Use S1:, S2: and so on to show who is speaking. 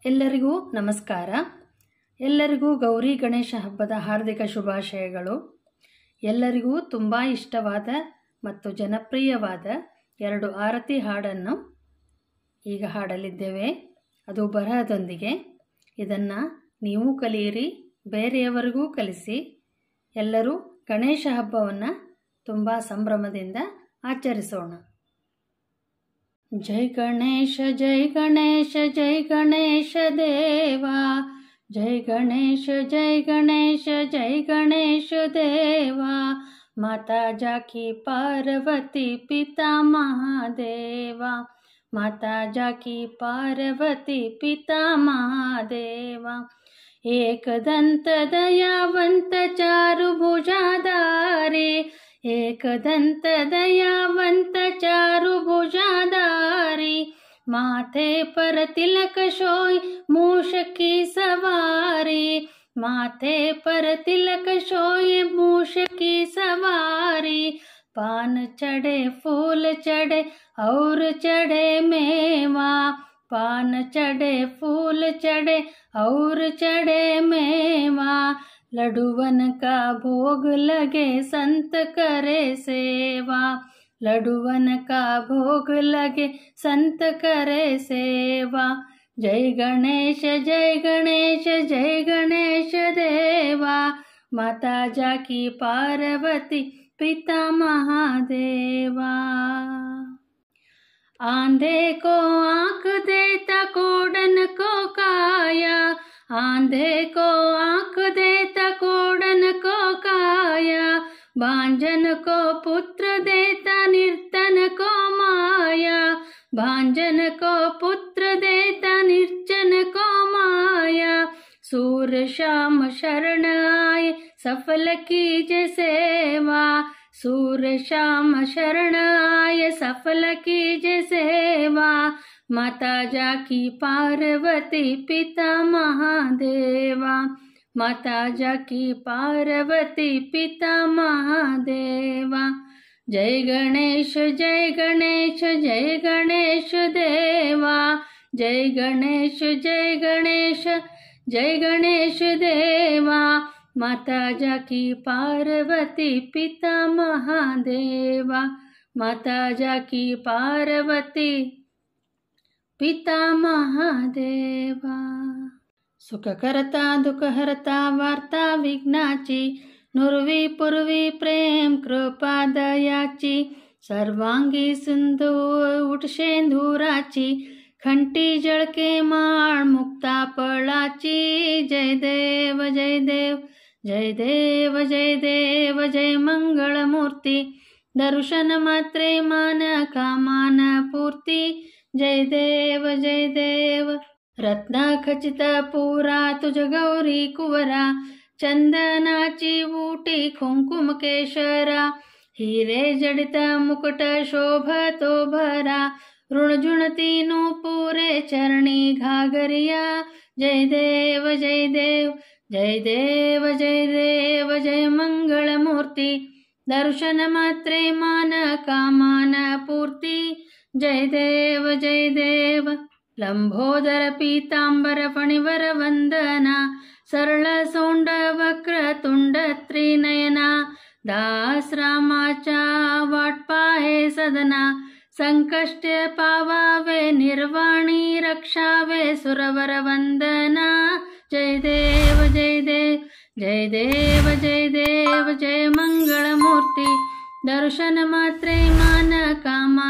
S1: ಎಲ್ಲರಿಗೂ ನಮಸ್ಕಾರ. ಎಲ್ಲರಿಗೂ ಗೌರಿ ಗಣೇಶ ಹಬ್ಬದ ಹಾರ್ದಿಕ ಶುಭಾಶಯಗಳು. ಎಲ್ಲರಿಗೂ ತುಂಬ ಇಷ್ಟವಾದ ಮತ್ತು ಜನಪ್ರಿಯವಾದ 2 ಆರತಿ ಹಾಡನ್ನು ಈಗ ಹಾಡಲಿದ್ದೇವೆ. ಅದು ಬರಹದೊಂದಿಗೆ. ಇದನ್ನು ನೀವು ಕಲಿಯಿರಿ, ಬೇರೆಯವರಿಗೂ ಕಲಿಸಿ. ಎಲ್ಲರೂ ಗಣೇಶ ಹಬ್ಬವನ್ನು ತುಂಬ ಸಂಭ್ರಮದಿಂದ ಆಚರಿಸೋಣ. जय गणेश जय गणेश जय गणेश देवा, जय गणेश जय गणेश जय गणेश देवा। माता जाकी पार्वती पिता महादेवा, माता जाकी पार्वती पिता महादेवा। एक दंत दयावंत चारु भुजाधारी, एक दंत दयावंत चारु भुजाधारी। माथे पर तिलक शोई मूष की सवारी, माथे पर तिलक शोई मूष की सवारी। पान चढ़े फूल चढ़े और चढ़े मेवा, पान चढ़े फूल चढ़े और चढ़े मेवा। लड्डूवन का भोग लगे संत करे सेवा, लड्डूवन का भोग लगे संत करे सेवा। जय गणेश जय गणेश जय गणेश देवा, माता जाकी पार्वती पिता महादेवा। आंधे को आँख देता कोडन को काया, आंधे को आँख देता कोडन को काया। भांजन को पुत्र देता निर्धन को माया, भांजन को पुत्र देता निर्जन को माया। सूर श्याम शरण आए सफल कीजे सेवा, सूर श्याम शरण आए सफल कीजे सेवा। माता जाकी पार्वती पिता महादेवा, माता जाकी पार्वती पिता महादेवा। जय गणेश जय गणेश जय गणेश देवा, जय गणेश जय गणेश जय गणेश देवा। माता जाकी पार्वती पिता महादेवा, माता जाकी पार्वती पिता महादेवा। सुख करता दुख हरता वार्ता विघ्नाची, नुरवी पुरवी प्रेम कृपा दयाची। सर्वांगी सिंधू उठशेंदुराची, खंटी जळके माळ मुक्ता पळाची। जय देव जय देव जय देव जय देव जय मंगल मूर्ती। दर्शन मात्रे मान कामान पूर्ती। जय देव जय देव। रत्ना खचित पुरा तुझ गौरी कुवरा, चंदनाची ऊटी कुंकुम केशरा। हिरे जडित मुकुट शोभतो भरा, ऋण जुणती नूपुरे चरणी घागरिया। जय देव जय देव जय देव जय देव जय मंगल मूर्ती। दर्शन मात्रे मान कामान पूर्ती। जय देव जय देव। लंबोदर पीतांबर फणिवर वंदना, सरळ सोंड वक्र तुंड त्रिनयना। दास रामाचा वाट पाहे सदना, संकष्ट पावावे निर्वाणी रक्षावे सुरवर वंदना। जय देव जय देव जय देव जय देव जय मंगल मूर्ती। दर्शन मात्रे मान कामा